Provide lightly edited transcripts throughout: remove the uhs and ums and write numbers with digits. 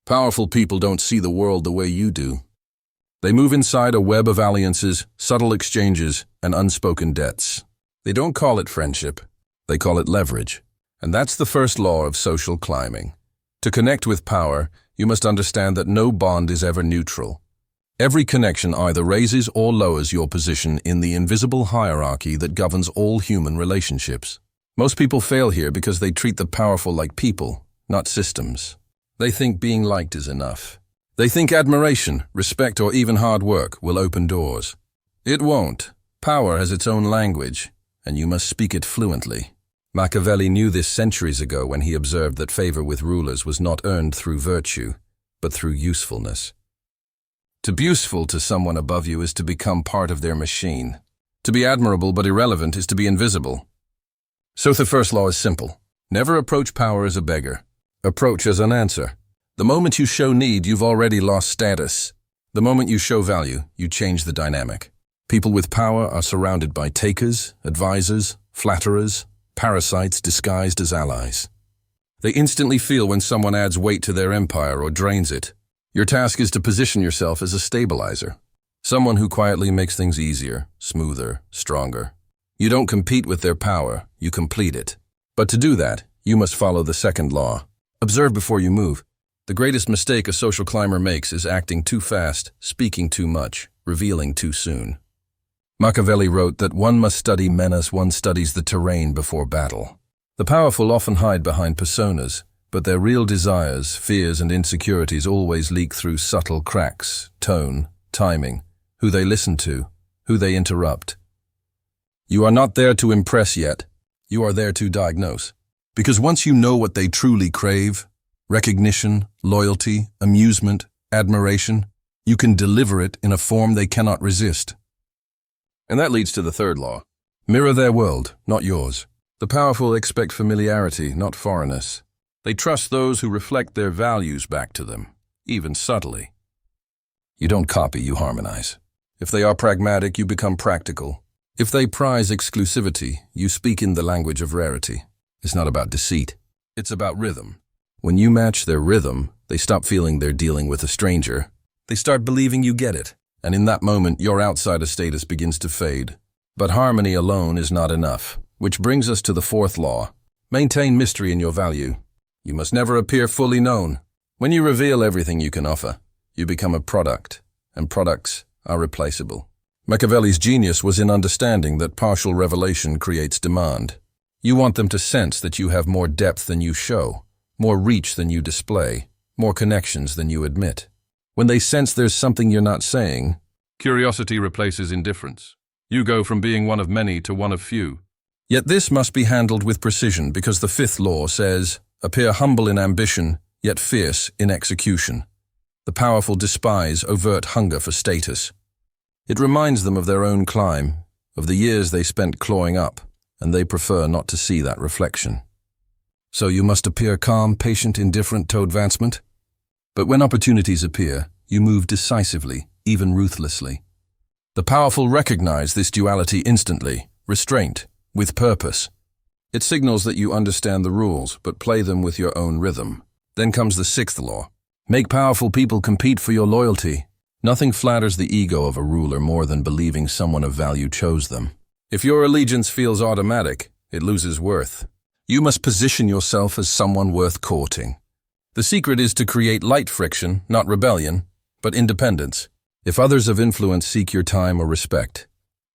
Powerful people don't see the world the way you do. They move inside a web of alliances, subtle exchanges, and unspoken debts. They don't call it friendship. They call it leverage. And that's the first law of social climbing. To connect with power, you must understand that no bond is ever neutral. Every connection either raises or lowers your position in the invisible hierarchy that governs all human relationships. Most people fail here because they treat the powerful like people, not systems. They think being liked is enough. They think admiration, respect, or even hard work will open doors. It won't. Power has its own language, and you must speak it fluently. Machiavelli knew this centuries ago when he observed that favor with rulers was not earned through virtue, but through usefulness. To be useful to someone above you is to become part of their machine. To be admirable but irrelevant is to be invisible. So the first law is simple. Never approach power as a beggar. Approach as an answer. The moment you show need, you've already lost status. The moment you show value, you change the dynamic. People with power are surrounded by takers, advisors, flatterers, parasites disguised as allies. They instantly feel when someone adds weight to their empire or drains it. Your task is to position yourself as a stabilizer, someone who quietly makes things easier, smoother, stronger. You don't compete with their power, you complete it. But to do that, you must follow the second law. Observe before you move. The greatest mistake a social climber makes is acting too fast, speaking too much, revealing too soon. Machiavelli wrote that one must study men as one studies the terrain before battle. The powerful often hide behind personas, but their real desires, fears, and insecurities always leak through subtle cracks, tone, timing, who they listen to, who they interrupt. You are not there to impress yet. You are there to diagnose. Because once you know what they truly crave, recognition, loyalty, amusement, admiration, you can deliver it in a form they cannot resist. And that leads to the third law. Mirror their world, not yours. The powerful expect familiarity, not foreignness. They trust those who reflect their values back to them, even subtly. You don't copy, you harmonize. If they are pragmatic, you become practical. If they prize exclusivity, you speak in the language of rarity. It's not about deceit. It's about rhythm. When you match their rhythm, they stop feeling they're dealing with a stranger. They start believing you get it. And in that moment, your outsider status begins to fade. But harmony alone is not enough, which brings us to the fourth law. Maintain mystery in your value. You must never appear fully known. When you reveal everything you can offer, you become a product, and products are replaceable. Machiavelli's genius was in understanding that partial revelation creates demand. You want them to sense that you have more depth than you show, more reach than you display, more connections than you admit. When they sense there's something you're not saying, curiosity replaces indifference. You go from being one of many to one of few. Yet this must be handled with precision because the fifth law says, appear humble in ambition, yet fierce in execution. The powerful despise overt hunger for status. It reminds them of their own climb, of the years they spent clawing up, and they prefer not to see that reflection. So you must appear calm, patient, indifferent to advancement. But when opportunities appear, you move decisively, even ruthlessly. The powerful recognize this duality instantly, restraint, with purpose. It signals that you understand the rules, but play them with your own rhythm. Then comes the sixth law. Make powerful people compete for your loyalty. Nothing flatters the ego of a ruler more than believing someone of value chose them. If your allegiance feels automatic, it loses worth. You must position yourself as someone worth courting. The secret is to create light friction, not rebellion, but independence. If others of influence seek your time or respect,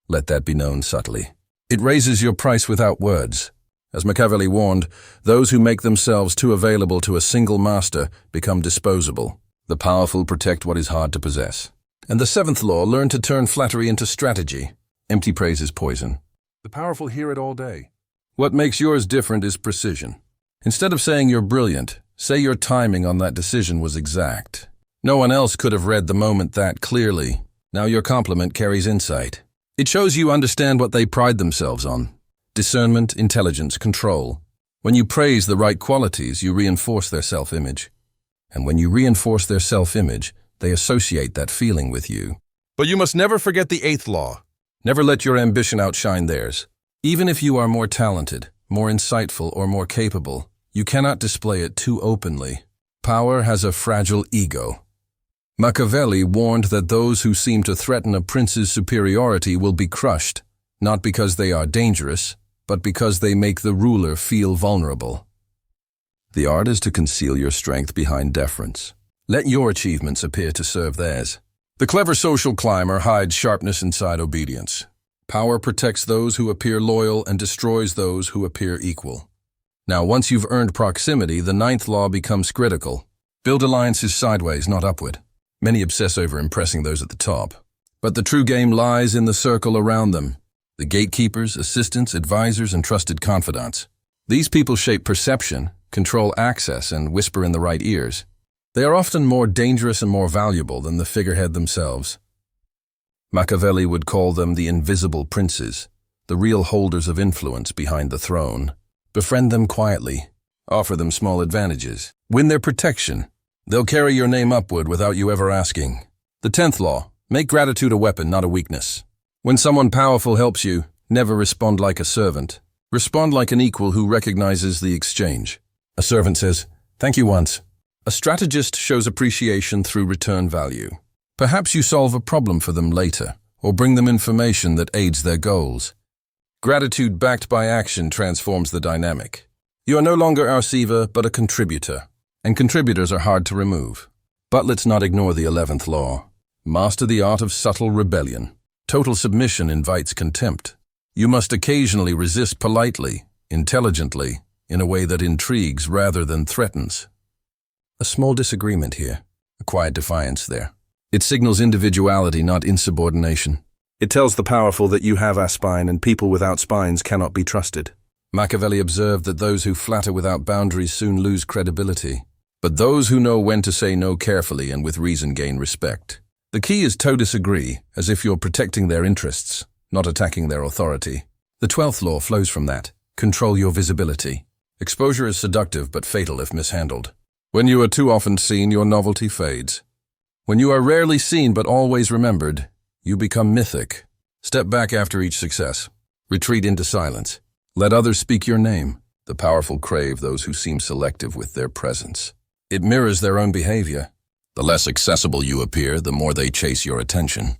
let that be known subtly. It raises your price without words. As Machiavelli warned, those who make themselves too available to a single master become disposable. The powerful protect what is hard to possess. And the seventh law, learn to turn flattery into strategy. Empty praise is poison. The powerful hear it all day. What makes yours different is precision. Instead of saying you're brilliant, say your timing on that decision was exact. No one else could have read the moment that clearly. Now your compliment carries insight. It shows you understand what they pride themselves on. Discernment, intelligence, control. When you praise the right qualities, you reinforce their self-image. And when you reinforce their self-image, they associate that feeling with you. But you must never forget the eighth law. Never let your ambition outshine theirs. Even if you are more talented, more insightful, or more capable, you cannot display it too openly. Power has a fragile ego. Machiavelli warned that those who seem to threaten a prince's superiority will be crushed, not because they are dangerous, but because they make the ruler feel vulnerable. The art is to conceal your strength behind deference. Let your achievements appear to serve theirs. The clever social climber hides sharpness inside obedience. Power protects those who appear loyal and destroys those who appear equal. Now, once you've earned proximity, the ninth law becomes critical. Build alliances sideways, not upward. Many obsess over impressing those at the top. But the true game lies in the circle around them. The gatekeepers, assistants, advisors, and trusted confidants. These people shape perception, control access, and whisper in the right ears. They are often more dangerous and more valuable than the figurehead themselves. Machiavelli would call them the invisible princes, the real holders of influence behind the throne. Befriend them quietly. Offer them small advantages. Win their protection. They'll carry your name upward without you ever asking. The 10th law, make gratitude a weapon, not a weakness. When someone powerful helps you, never respond like a servant. Respond like an equal who recognizes the exchange. A servant says, "Thank you once." A strategist shows appreciation through return value. Perhaps you solve a problem for them later, or bring them information that aids their goals. Gratitude backed by action transforms the dynamic. You are no longer a receiver, but a contributor, and contributors are hard to remove. But let's not ignore the 11th law. Master the art of subtle rebellion. Total submission invites contempt. You must occasionally resist politely, intelligently, in a way that intrigues rather than threatens. A small disagreement here, a quiet defiance there. It signals individuality, not insubordination. It tells the powerful that you have a spine and people without spines cannot be trusted. Machiavelli observed that those who flatter without boundaries soon lose credibility. But those who know when to say no carefully and with reason gain respect. The key is to disagree, as if you're protecting their interests, not attacking their authority. The 12th law flows from that. Control your visibility. Exposure is seductive but fatal if mishandled. When you are too often seen, your novelty fades. When you are rarely seen but always remembered, you become mythic. Step back after each success. Retreat into silence. Let others speak your name. The powerful crave those who seem selective with their presence. It mirrors their own behavior. The less accessible you appear, the more they chase your attention.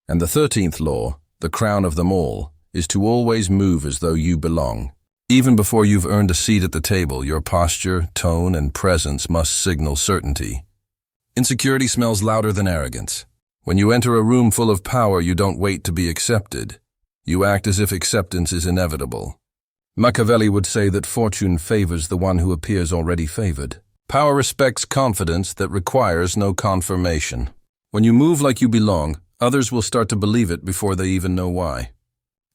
And the 13th law, the crown of them all, is to always move as though you belong. Even before you've earned a seat at the table, your posture, tone, and presence must signal certainty. Insecurity smells louder than arrogance. When you enter a room full of power, you don't wait to be accepted. You act as if acceptance is inevitable. Machiavelli would say that fortune favors the one who appears already favored. Power respects confidence that requires no confirmation. When you move like you belong, others will start to believe it before they even know why.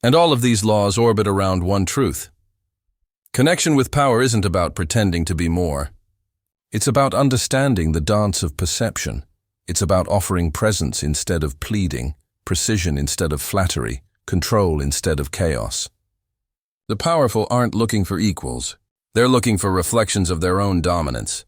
And all of these laws orbit around one truth. Connection with power isn't about pretending to be more. It's about understanding the dance of perception. It's about offering presence instead of pleading, precision instead of flattery, control instead of chaos. The powerful aren't looking for equals. They're looking for reflections of their own dominance.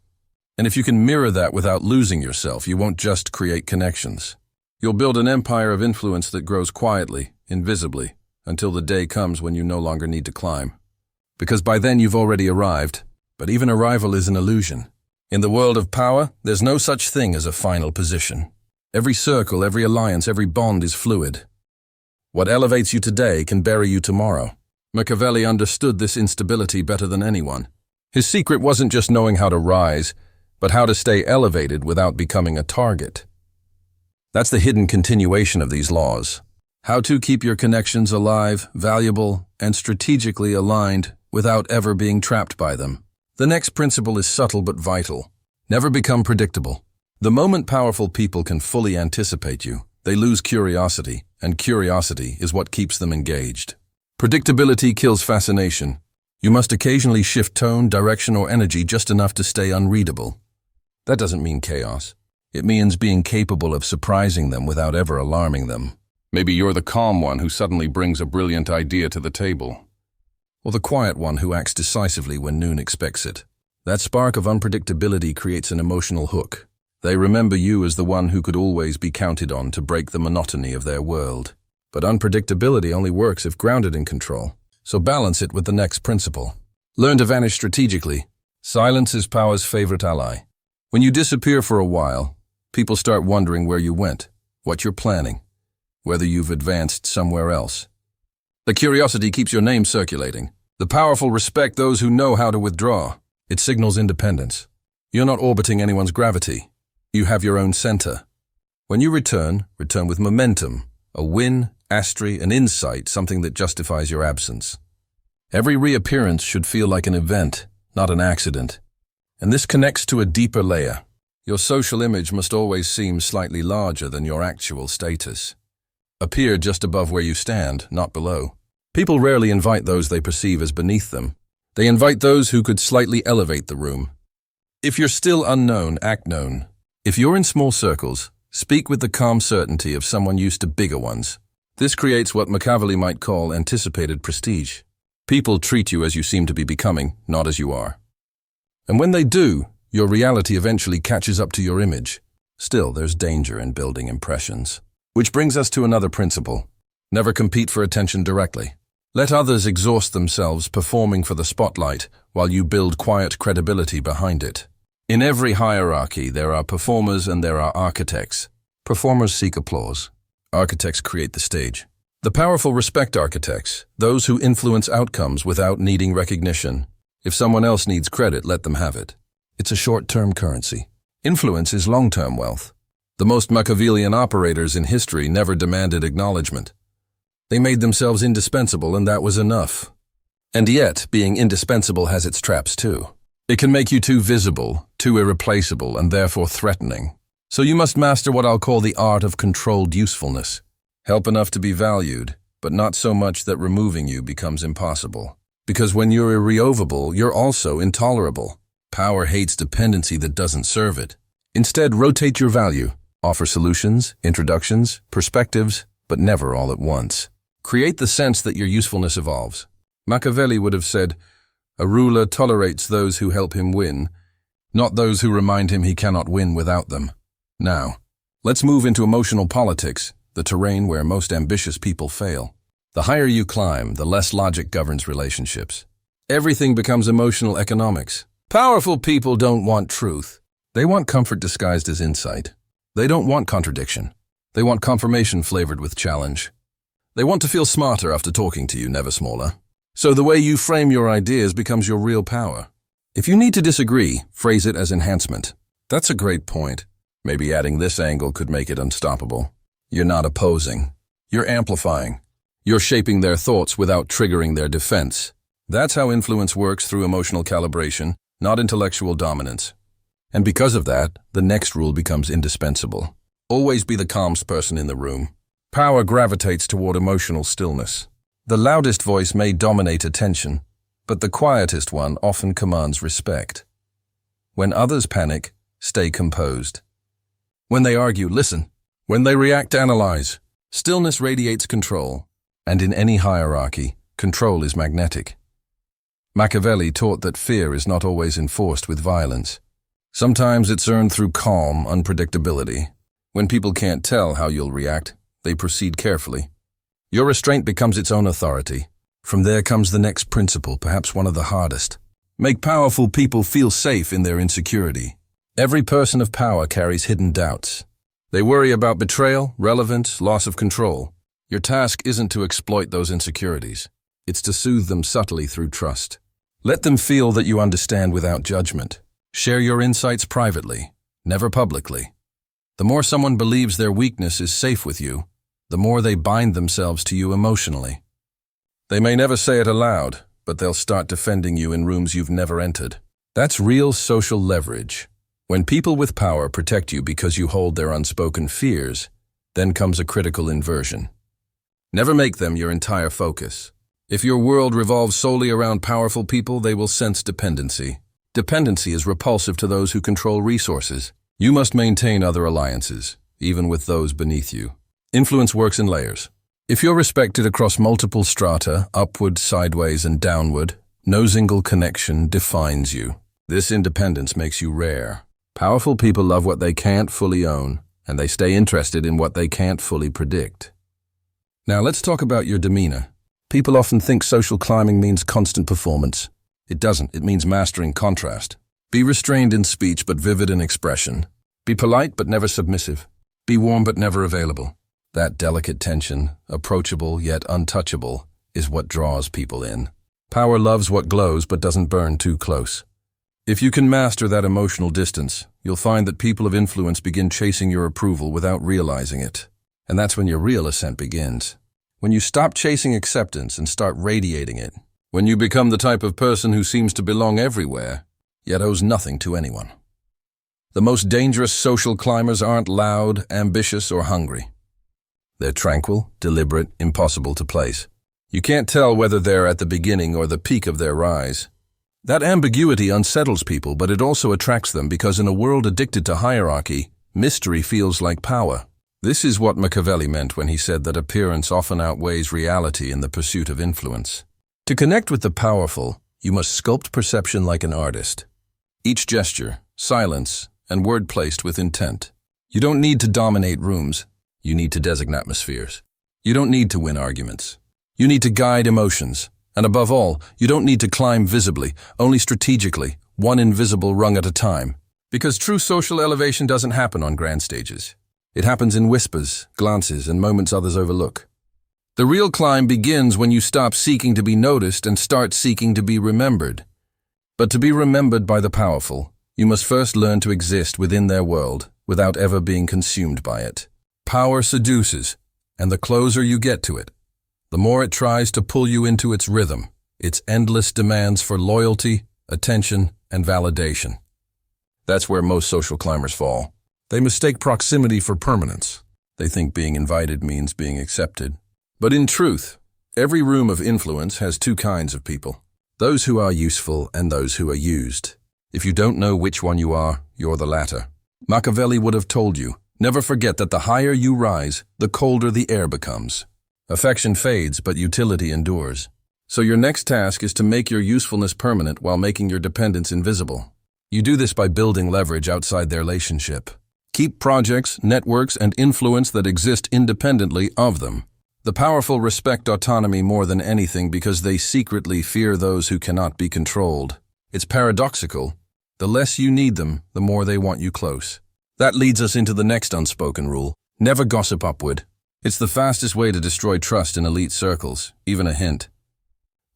And if you can mirror that without losing yourself, you won't just create connections. You'll build an empire of influence that grows quietly, invisibly, until the day comes when you no longer need to climb. Because by then you've already arrived, but even arrival is an illusion. In the world of power, there's no such thing as a final position. Every circle, every alliance, every bond is fluid. What elevates you today can bury you tomorrow. Machiavelli understood this instability better than anyone. His secret wasn't just knowing how to rise, but how to stay elevated without becoming a target. That's the hidden continuation of these laws. How to keep your connections alive, valuable, and strategically aligned without ever being trapped by them. The next principle is subtle but vital. Never become predictable. The moment powerful people can fully anticipate you, they lose curiosity, and curiosity is what keeps them engaged. Predictability kills fascination. You must occasionally shift tone, direction, or energy just enough to stay unreadable. That doesn't mean chaos. It means being capable of surprising them without ever alarming them. Maybe you're the calm one who suddenly brings a brilliant idea to the table. Or the quiet one who acts decisively when no one expects it. That spark of unpredictability creates an emotional hook. They remember you as the one who could always be counted on to break the monotony of their world. But unpredictability only works if grounded in control. So balance it with the next principle. Learn to vanish strategically. Silence is power's favorite ally. When you disappear for a while, people start wondering where you went, what you're planning, whether you've advanced somewhere else. The curiosity keeps your name circulating. The powerful respect those who know how to withdraw. It signals independence. You're not orbiting anyone's gravity. You have your own center. When you return with momentum, a win, mastery, an insight, something that justifies your absence. Every reappearance should feel like an event, not an accident. And this connects to a deeper layer. Your social image must always seem slightly larger than your actual status. Appear just above where you stand, not below. People rarely invite those they perceive as beneath them. They invite those who could slightly elevate the room. If you're still unknown, act known. If you're in small circles, speak with the calm certainty of someone used to bigger ones. This creates what Machiavelli might call anticipated prestige. People treat you as you seem to be becoming, not as you are. And when they do, your reality eventually catches up to your image. Still, there's danger in building impressions. Which brings us to another principle. Never compete for attention directly. Let others exhaust themselves performing for the spotlight while you build quiet credibility behind it. In every hierarchy, there are performers and there are architects. Performers seek applause. Architects create the stage. The powerful respect architects, those who influence outcomes without needing recognition. If someone else needs credit, let them have it. It's a short-term currency. Influence is long-term wealth. The most Machiavellian operators in history never demanded acknowledgement. They made themselves indispensable, and that was enough. And yet, being indispensable has its traps too. It can make you too visible, too irreplaceable, and therefore threatening. So you must master what I'll call the art of controlled usefulness. Help enough to be valued, but not so much that removing you becomes impossible. Because when you're irremovable, you're also intolerable. Power hates dependency that doesn't serve it. Instead, rotate your value. Offer solutions, introductions, perspectives, but never all at once. Create the sense that your usefulness evolves. Machiavelli would have said, "A ruler tolerates those who help him win, not those who remind him he cannot win without them." Now, let's move into emotional politics, the terrain where most ambitious people fail. The higher you climb, the less logic governs relationships. Everything becomes emotional economics. Powerful people don't want truth. They want comfort disguised as insight. They don't want contradiction. They want confirmation flavored with challenge. They want to feel smarter after talking to you, never smaller. So the way you frame your ideas becomes your real power. If you need to disagree, phrase it as enhancement. That's a great point. Maybe adding this angle could make it unstoppable. You're not opposing. You're amplifying. You're shaping their thoughts without triggering their defense. That's how influence works, through emotional calibration, not intellectual dominance. And because of that, the next rule becomes indispensable. Always be the calmest person in the room. Power gravitates toward emotional stillness. The loudest voice may dominate attention, but the quietest one often commands respect. When others panic, stay composed. When they argue, listen. When they react, analyze. Stillness radiates control, and in any hierarchy, control is magnetic. Machiavelli taught that fear is not always enforced with violence. Sometimes it's earned through calm unpredictability. When people can't tell how you'll react, they proceed carefully. Your restraint becomes its own authority. From there comes the next principle, perhaps one of the hardest. Make powerful people feel safe in their insecurity. Every person of power carries hidden doubts. They worry about betrayal, relevance, loss of control. Your task isn't to exploit those insecurities. It's to soothe them subtly through trust. Let them feel that you understand without judgment. Share your insights privately, never publicly. The more someone believes their weakness is safe with you, the more they bind themselves to you emotionally. They may never say it aloud, but they'll start defending you in rooms you've never entered. That's real social leverage. When people with power protect you because you hold their unspoken fears, then comes a critical inversion. Never make them your entire focus. If your world revolves solely around powerful people, they will sense dependency. Dependency is repulsive to those who control resources. You must maintain other alliances, even with those beneath you. Influence works in layers. If you're respected across multiple strata, upward, sideways, and downward, no single connection defines you. This independence makes you rare. Powerful people love what they can't fully own, and they stay interested in what they can't fully predict. Now let's talk about your demeanor. People often think social climbing means constant performance. It doesn't. It means mastering contrast. Be restrained in speech but vivid in expression. Be polite but never submissive. Be warm but never available. That delicate tension, approachable yet untouchable, is what draws people in. Power loves what glows but doesn't burn too close. If you can master that emotional distance, you'll find that people of influence begin chasing your approval without realizing it. And that's when your real ascent begins. When you stop chasing acceptance and start radiating it. When you become the type of person who seems to belong everywhere, yet owes nothing to anyone. The most dangerous social climbers aren't loud, ambitious, or hungry. They're tranquil, deliberate, impossible to place. You can't tell whether they're at the beginning or the peak of their rise. That ambiguity unsettles people, but it also attracts them because in a world addicted to hierarchy, mystery feels like power. This is what Machiavelli meant when he said that appearance often outweighs reality in the pursuit of influence. To connect with the powerful, you must sculpt perception like an artist. Each gesture, silence, and word placed with intent. You don't need to dominate rooms. You need to designate atmospheres. You don't need to win arguments. You need to guide emotions. And above all, you don't need to climb visibly, only strategically, one invisible rung at a time. Because true social elevation doesn't happen on grand stages. It happens in whispers, glances, and moments others overlook. The real climb begins when you stop seeking to be noticed and start seeking to be remembered. But to be remembered by the powerful, you must first learn to exist within their world without ever being consumed by it. Power seduces, and the closer you get to it, the more it tries to pull you into its rhythm, its endless demands for loyalty, attention, and validation. That's where most social climbers fall. They mistake proximity for permanence. They think being invited means being accepted. But in truth, every room of influence has two kinds of people. Those who are useful and those who are used. If you don't know which one you are, you're the latter. Machiavelli would have told you, never forget that the higher you rise, the colder the air becomes. Affection fades, but utility endures. So your next task is to make your usefulness permanent while making your dependence invisible. You do this by building leverage outside their relationship. Keep projects, networks, and influence that exist independently of them. The powerful respect autonomy more than anything because they secretly fear those who cannot be controlled. It's paradoxical. The less you need them, the more they want you close. That leads us into the next unspoken rule. Never gossip upward. It's the fastest way to destroy trust in elite circles, even a hint.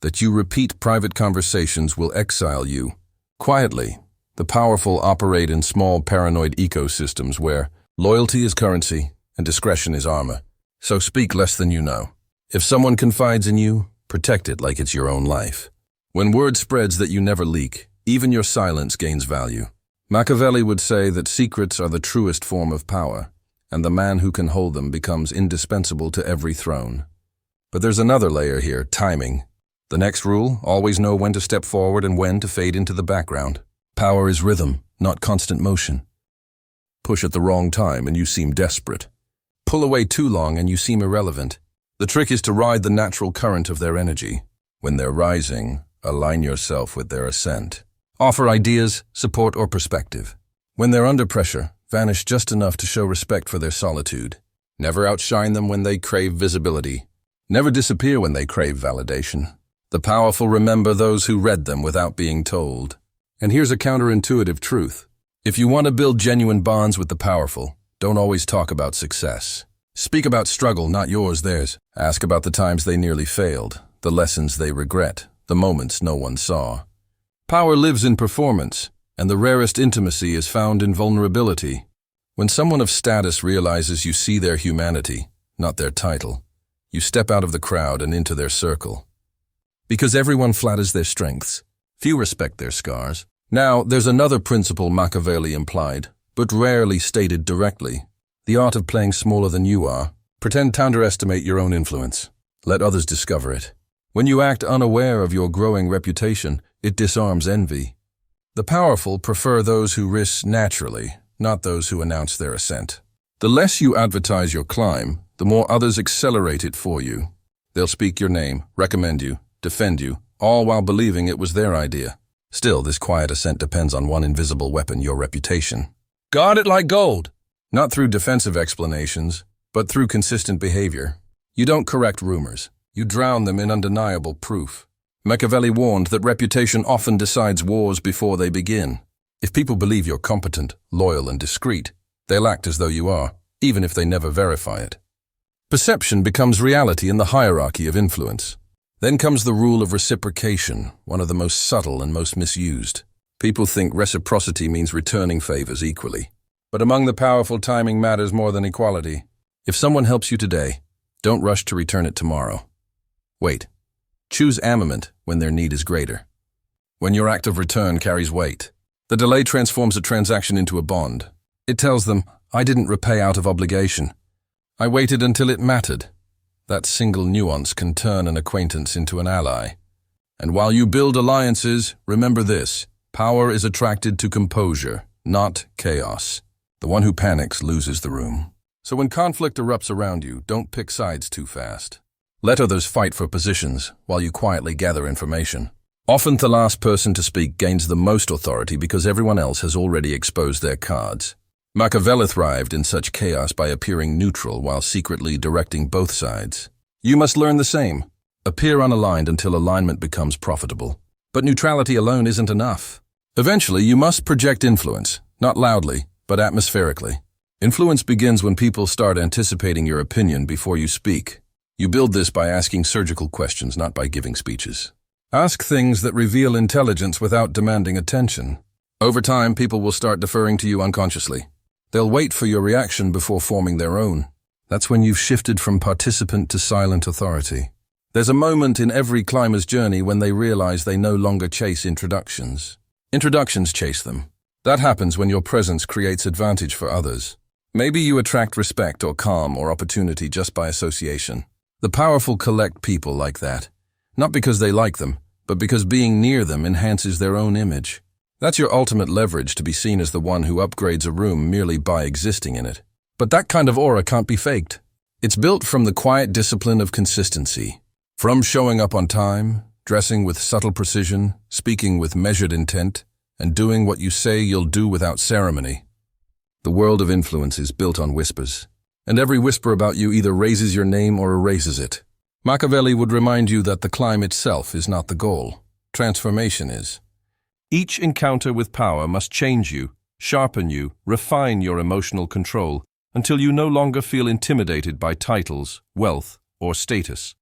That you repeat private conversations will exile you. Quietly, the powerful operate in small paranoid ecosystems where loyalty is currency and discretion is armor. So speak less than you know. If someone confides in you, protect it like it's your own life. When word spreads that you never leak, even your silence gains value. Machiavelli would say that secrets are the truest form of power, and the man who can hold them becomes indispensable to every throne. But there's another layer here, timing. The next rule, always know when to step forward and when to fade into the background. Power is rhythm, not constant motion. Push at the wrong time and you seem desperate. Pull away too long and you seem irrelevant. The trick is to ride the natural current of their energy. When they're rising, align yourself with their ascent. Offer ideas, support, or perspective. When they're under pressure, vanish just enough to show respect for their solitude. Never outshine them when they crave visibility. Never disappear when they crave validation. The powerful remember those who read them without being told. And here's a counterintuitive truth. If you want to build genuine bonds with the powerful, don't always talk about success. Speak about struggle, not yours, theirs. Ask about the times they nearly failed, the lessons they regret, the moments no one saw. Power lives in performance, and the rarest intimacy is found in vulnerability. When someone of status realizes you see their humanity, not their title, you step out of the crowd and into their circle. Because everyone flatters their strengths, few respect their scars. Now, there's another principle Machiavelli implied, but rarely stated directly. The art of playing smaller than you are. Pretend to underestimate your own influence. Let others discover it. When you act unaware of your growing reputation, it disarms envy. The powerful prefer those who risk naturally, not those who announce their ascent. The less you advertise your climb, the more others accelerate it for you. They'll speak your name, recommend you, defend you, all while believing it was their idea. Still, this quiet ascent depends on one invisible weapon, your reputation. Guard it like gold. Not through defensive explanations, but through consistent behavior. You don't correct rumors. You drown them in undeniable proof. Machiavelli warned that reputation often decides wars before they begin. If people believe you're competent, loyal, and discreet, they'll act as though you are, even if they never verify it. Perception becomes reality in the hierarchy of influence. Then comes the rule of reciprocation, one of the most subtle and most misused. People think reciprocity means returning favors equally. But among the powerful, timing matters more than equality. If someone helps you today, don't rush to return it tomorrow. Wait. Choose armament when their need is greater. When your act of return carries weight, the delay transforms a transaction into a bond. It tells them, I didn't repay out of obligation. I waited until it mattered. That single nuance can turn an acquaintance into an ally. And while you build alliances, remember this: power is attracted to composure, not chaos. The one who panics loses the room. So when conflict erupts around you, don't pick sides too fast. Let others fight for positions while you quietly gather information. Often the last person to speak gains the most authority because everyone else has already exposed their cards. Machiavelli thrived in such chaos by appearing neutral while secretly directing both sides. You must learn the same. Appear unaligned until alignment becomes profitable. But neutrality alone isn't enough. Eventually, you must project influence, not loudly, but atmospherically. Influence begins when people start anticipating your opinion before you speak. You build this by asking surgical questions, not by giving speeches. Ask things that reveal intelligence without demanding attention. Over time, people will start deferring to you unconsciously. They'll wait for your reaction before forming their own. That's when you've shifted from participant to silent authority. There's a moment in every climber's journey when they realize they no longer chase introductions. Introductions chase them. That happens when your presence creates advantage for others. Maybe you attract respect or calm or opportunity just by association. The powerful collect people like that, not because they like them, but because being near them enhances their own image. That's your ultimate leverage, to be seen as the one who upgrades a room merely by existing in it. But that kind of aura can't be faked. It's built from the quiet discipline of consistency. From showing up on time, dressing with subtle precision, speaking with measured intent, and doing what you say you'll do without ceremony. The world of influence is built on whispers, and every whisper about you either raises your name or erases it. Machiavelli would remind you that the climb itself is not the goal. Transformation is. Each encounter with power must change you, sharpen you, refine your emotional control, until you no longer feel intimidated by titles, wealth, or status.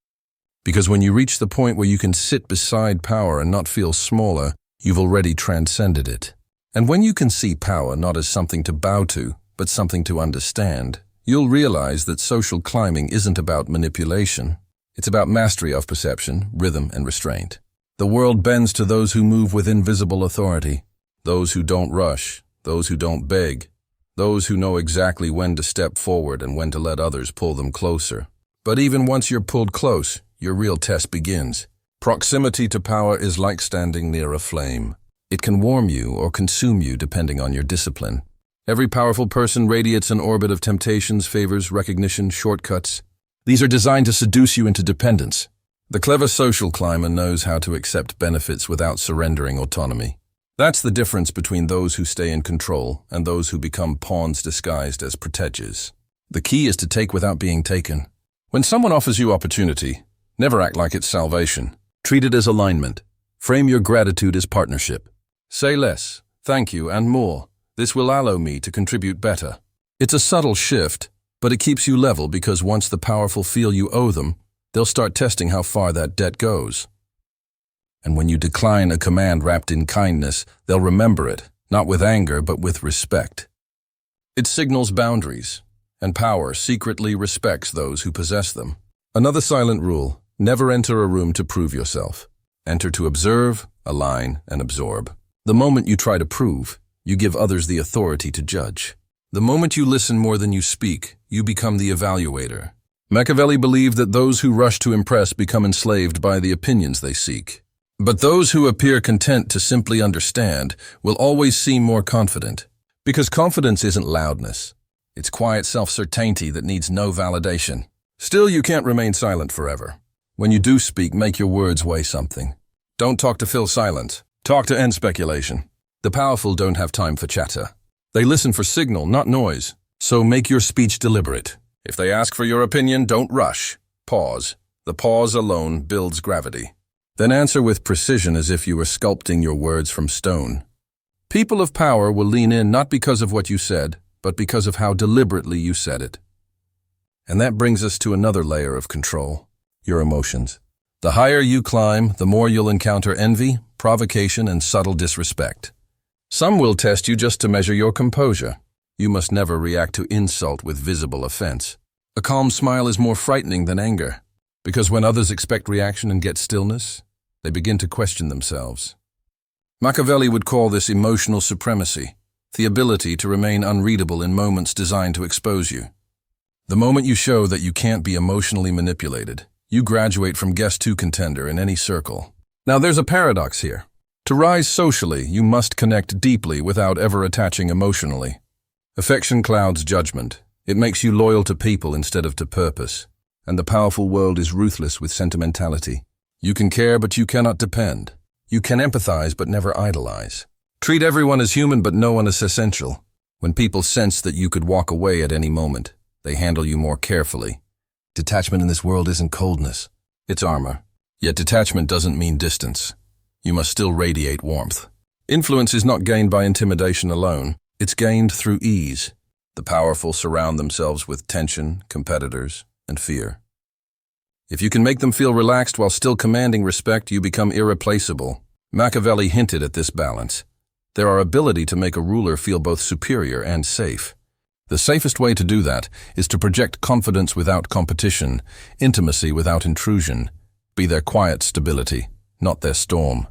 Because when you reach the point where you can sit beside power and not feel smaller, you've already transcended it. And when you can see power not as something to bow to, but something to understand, you'll realize that social climbing isn't about manipulation. It's about mastery of perception, rhythm, and restraint. The world bends to those who move with invisible authority, those who don't rush, those who don't beg, those who know exactly when to step forward and when to let others pull them closer. But even once you're pulled close, your real test begins. Proximity to power is like standing near a flame. It can warm you or consume you depending on your discipline. Every powerful person radiates an orbit of temptations, favors, recognition, shortcuts. These are designed to seduce you into dependence. The clever social climber knows how to accept benefits without surrendering autonomy. That's the difference between those who stay in control and those who become pawns disguised as proteges. The key is to take without being taken. When someone offers you opportunity, never act like it's salvation. Treat it as alignment. Frame your gratitude as partnership. Say less, thank you, and more. This will allow me to contribute better. It's a subtle shift, but it keeps you level because once the powerful feel you owe them, they'll start testing how far that debt goes. And when you decline a command wrapped in kindness, they'll remember it, not with anger, but with respect. It signals boundaries, and power secretly respects those who possess them. Another silent rule: never enter a room to prove yourself. Enter to observe, align, and absorb. The moment you try to prove, you give others the authority to judge. The moment you listen more than you speak, you become the evaluator. Machiavelli believed that those who rush to impress become enslaved by the opinions they seek. But those who appear content to simply understand will always seem more confident. Because confidence isn't loudness. It's quiet self-certainty that needs no validation. Still, you can't remain silent forever. When you do speak, make your words weigh something. Don't talk to fill silence. Talk to end speculation. The powerful don't have time for chatter. They listen for signal, not noise. So make your speech deliberate. If they ask for your opinion, don't rush. Pause. The pause alone builds gravity. Then answer with precision as if you were sculpting your words from stone. People of power will lean in not because of what you said, but because of how deliberately you said it. And that brings us to another layer of control: your emotions. The higher you climb, the more you'll encounter envy, provocation, and subtle disrespect. Some will test you just to measure your composure. You must never react to insult with visible offense. A calm smile is more frightening than anger, because when others expect reaction and get stillness, they begin to question themselves. Machiavelli would call this emotional supremacy, the ability to remain unreadable in moments designed to expose you. The moment you show that you can't be emotionally manipulated, you graduate from guest to contender in any circle. Now there's a paradox here. To rise socially, you must connect deeply without ever attaching emotionally. Affection clouds judgment. It makes you loyal to people instead of to purpose. And the powerful world is ruthless with sentimentality. You can care, but you cannot depend. You can empathize, but never idolize. Treat everyone as human, but no one as essential. When people sense that you could walk away at any moment, they handle you more carefully. Detachment in this world isn't coldness, it's armor. Yet detachment doesn't mean distance. You must still radiate warmth. Influence is not gained by intimidation alone, it's gained through ease. The powerful surround themselves with tension, competitors, and fear. If you can make them feel relaxed while still commanding respect, you become irreplaceable. Machiavelli hinted at this balance. There are ability to make a ruler feel both superior and safe. The safest way to do that is to project confidence without competition, intimacy without intrusion. Be their quiet stability, not their storm.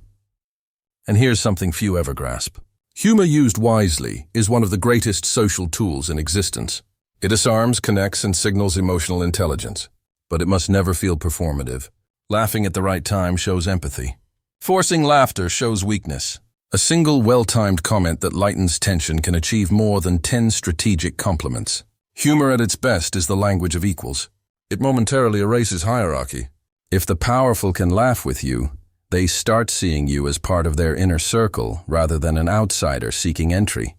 And here's something few ever grasp. Humor used wisely is one of the greatest social tools in existence. It disarms, connects, and signals emotional intelligence. But it must never feel performative. Laughing at the right time shows empathy. Forcing laughter shows weakness. A single well-timed comment that lightens tension can achieve more than 10 strategic compliments. Humor at its best is the language of equals. It momentarily erases hierarchy. If the powerful can laugh with you, they start seeing you as part of their inner circle rather than an outsider seeking entry.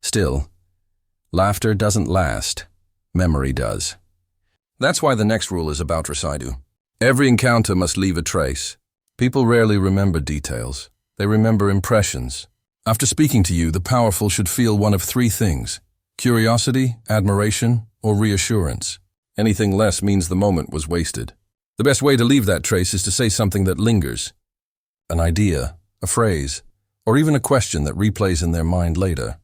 Still, laughter doesn't last. Memory does. That's why the next rule is about residue. Every encounter must leave a trace. People rarely remember details. They remember impressions. After speaking to you, the powerful should feel one of three things: curiosity, admiration, or reassurance. Anything less means the moment was wasted. The best way to leave that trace is to say something that lingers. An idea, a phrase, or even a question that replays in their mind later.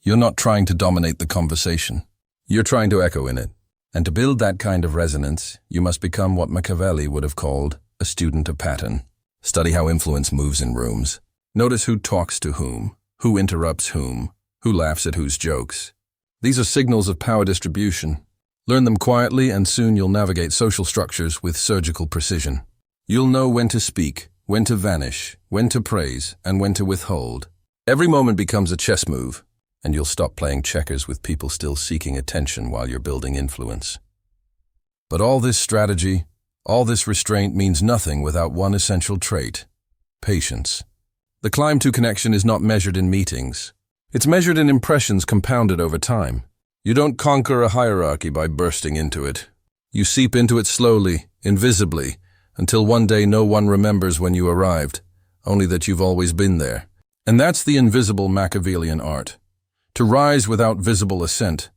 You're not trying to dominate the conversation. You're trying to echo in it. And to build that kind of resonance, you must become what Machiavelli would have called a student of pattern. Study how influence moves in rooms. Notice who talks to whom, who interrupts whom, who laughs at whose jokes. These are signals of power distribution. Learn them quietly, and soon you'll navigate social structures with surgical precision. You'll know when to speak, when to vanish, when to praise, and when to withhold. Every moment becomes a chess move, and you'll stop playing checkers with people still seeking attention while you're building influence. But all this strategy, all this restraint means nothing without one essential trait: patience. The climb to connection is not measured in meetings. It's measured in impressions compounded over time. You don't conquer a hierarchy by bursting into it. You seep into it slowly, invisibly, until one day no one remembers when you arrived, only that you've always been there. And that's the invisible Machiavellian art. To rise without visible ascent,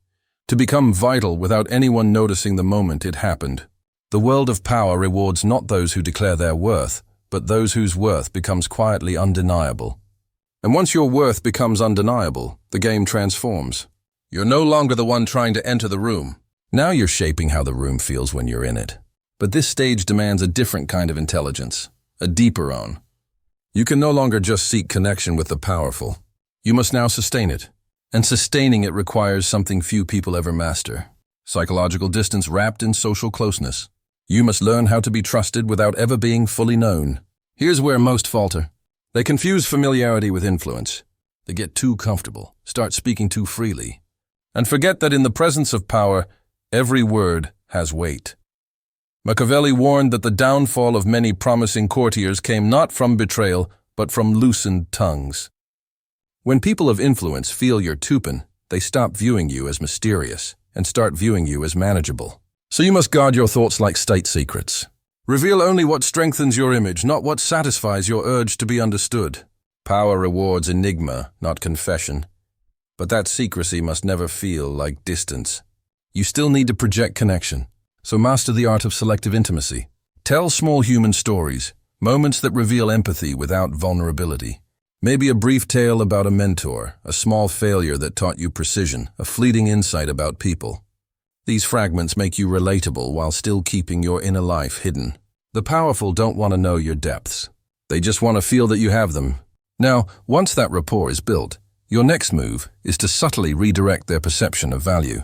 to become vital without anyone noticing the moment it happened. The world of power rewards not those who declare their worth, but those whose worth becomes quietly undeniable. And once your worth becomes undeniable, the game transforms. You're no longer the one trying to enter the room. Now you're shaping how the room feels when you're in it. But this stage demands a different kind of intelligence, a deeper one. You can no longer just seek connection with the powerful. You must now sustain it. And sustaining it requires something few people ever master: psychological distance wrapped in social closeness. You must learn how to be trusted without ever being fully known. Here's where most falter. They confuse familiarity with influence. They get too comfortable, start speaking too freely, and forget that in the presence of power, every word has weight. Machiavelli warned that the downfall of many promising courtiers came not from betrayal, but from loosened tongues. When people of influence feel your tupin, they stop viewing you as mysterious and start viewing you as manageable. So you must guard your thoughts like state secrets. Reveal only what strengthens your image, not what satisfies your urge to be understood. Power rewards enigma, not confession. But that secrecy must never feel like distance. You still need to project connection, so master the art of selective intimacy. Tell small human stories, moments that reveal empathy without vulnerability. Maybe a brief tale about a mentor, a small failure that taught you precision, a fleeting insight about people. These fragments make you relatable while still keeping your inner life hidden. The powerful don't want to know your depths. They just want to feel that you have them. Now, once that rapport is built, your next move is to subtly redirect their perception of value.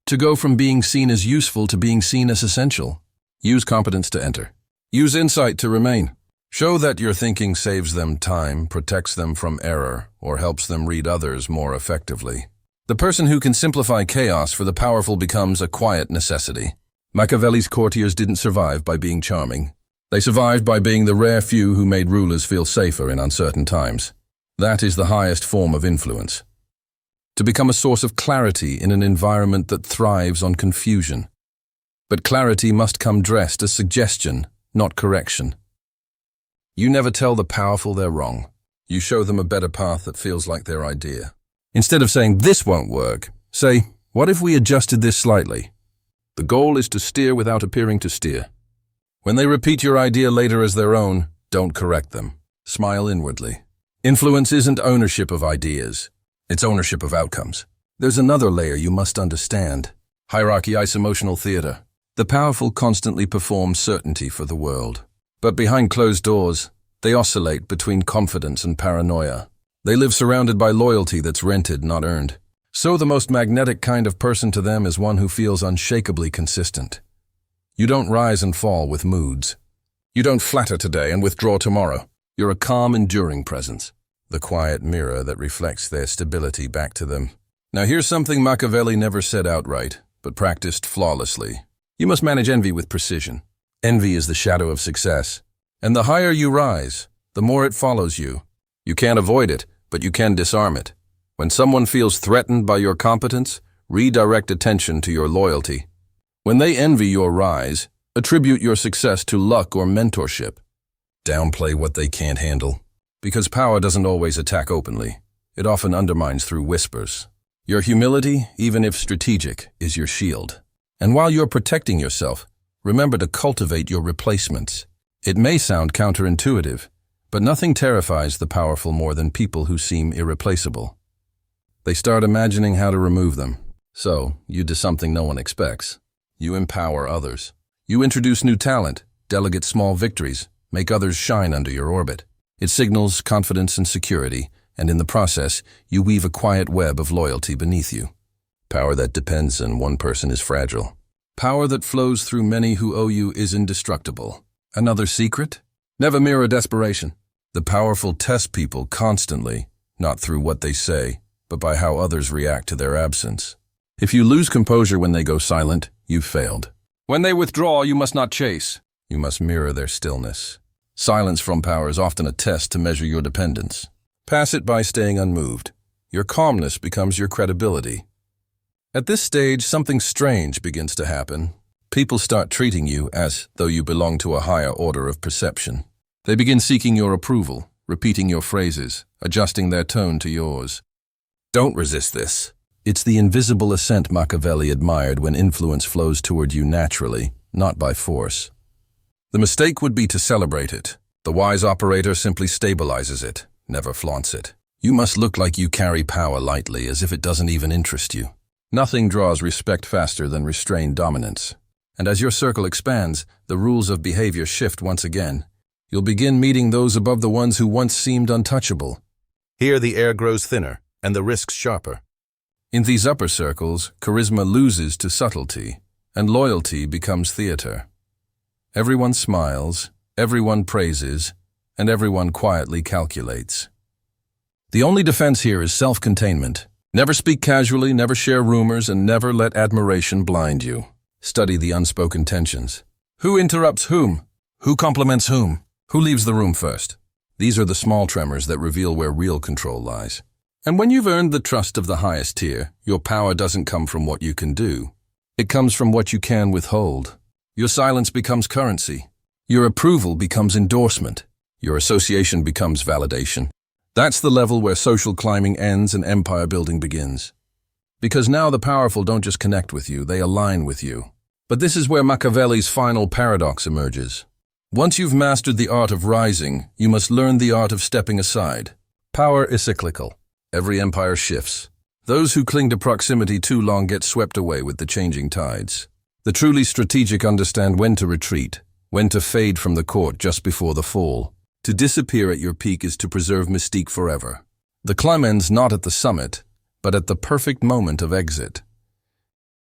To go from being seen as useful to being seen as essential. Use competence to enter. Use insight to remain. Show that your thinking saves them time, protects them from error, or helps them read others more effectively. The person who can simplify chaos for the powerful becomes a quiet necessity. Machiavelli's courtiers didn't survive by being charming. They survived by being the rare few who made rulers feel safer in uncertain times. That is the highest form of influence. To become a source of clarity in an environment that thrives on confusion. But clarity must come dressed as suggestion, not correction. You never tell the powerful they're wrong. You show them a better path that feels like their idea. Instead of saying, "This won't work," say, "What if we adjusted this slightly?" The goal is to steer without appearing to steer. When they repeat your idea later as their own, don't correct them. Smile inwardly. Influence isn't ownership of ideas. It's ownership of outcomes. There's another layer you must understand. Hierarchy emotional theater. The powerful constantly perform certainty for the world. But behind closed doors, they oscillate between confidence and paranoia. They live surrounded by loyalty that's rented, not earned. So the most magnetic kind of person to them is one who feels unshakably consistent. You don't rise and fall with moods. You don't flatter today and withdraw tomorrow. You're a calm, enduring presence. The quiet mirror that reflects their stability back to them. Now here's something Machiavelli never said outright, but practiced flawlessly. You must manage envy with precision. Envy is the shadow of success. And the higher you rise, the more it follows you. You can't avoid it, but you can disarm it. When someone feels threatened by your competence, redirect attention to your loyalty. When they envy your rise, attribute your success to luck or mentorship. Downplay what they can't handle. Because power doesn't always attack openly. It often undermines through whispers. Your humility, even if strategic, is your shield. And while you're protecting yourself, remember to cultivate your replacements. It may sound counterintuitive, but nothing terrifies the powerful more than people who seem irreplaceable. They start imagining how to remove them. So, you do something no one expects. You empower others. You introduce new talent, delegate small victories, make others shine under your orbit. It signals confidence and security, and in the process, you weave a quiet web of loyalty beneath you. Power that depends on one person is fragile. Power that flows through many who owe you is indestructible. Another secret? Never mirror desperation. The powerful test people constantly, not through what they say, but by how others react to their absence. If you lose composure when they go silent, you've failed. When they withdraw, you must not chase. You must mirror their stillness. Silence from power is often a test to measure your dependence. Pass it by staying unmoved. Your calmness becomes your credibility. At this stage, something strange begins to happen. People start treating you as though you belong to a higher order of perception. They begin seeking your approval, repeating your phrases, adjusting their tone to yours. Don't resist this. It's the invisible ascent Machiavelli admired when influence flows toward you naturally, not by force. The mistake would be to celebrate it. The wise operator simply stabilizes it, never flaunts it. You must look like you carry power lightly, as if it doesn't even interest you. Nothing draws respect faster than restrained dominance. And as your circle expands, the rules of behavior shift once again. You'll begin meeting those above the ones who once seemed untouchable. Here the air grows thinner, and the risks sharper. In these upper circles, charisma loses to subtlety, and loyalty becomes theater. Everyone smiles, everyone praises, and everyone quietly calculates. The only defense here is self-containment. Never speak casually, never share rumors, and never let admiration blind you. Study the unspoken tensions. Who interrupts whom? Who compliments whom? Who leaves the room first? These are the small tremors that reveal where real control lies. And when you've earned the trust of the highest tier, your power doesn't come from what you can do. It comes from what you can withhold. Your silence becomes currency. Your approval becomes endorsement. Your association becomes validation. That's the level where social climbing ends and empire building begins. Because now the powerful don't just connect with you, they align with you. But this is where Machiavelli's final paradox emerges. Once you've mastered the art of rising, you must learn the art of stepping aside. Power is cyclical. Every empire shifts. Those who cling to proximity too long get swept away with the changing tides. The truly strategic understand when to retreat, when to fade from the court just before the fall. To disappear at your peak is to preserve mystique forever. The climb ends not at the summit, but at the perfect moment of exit.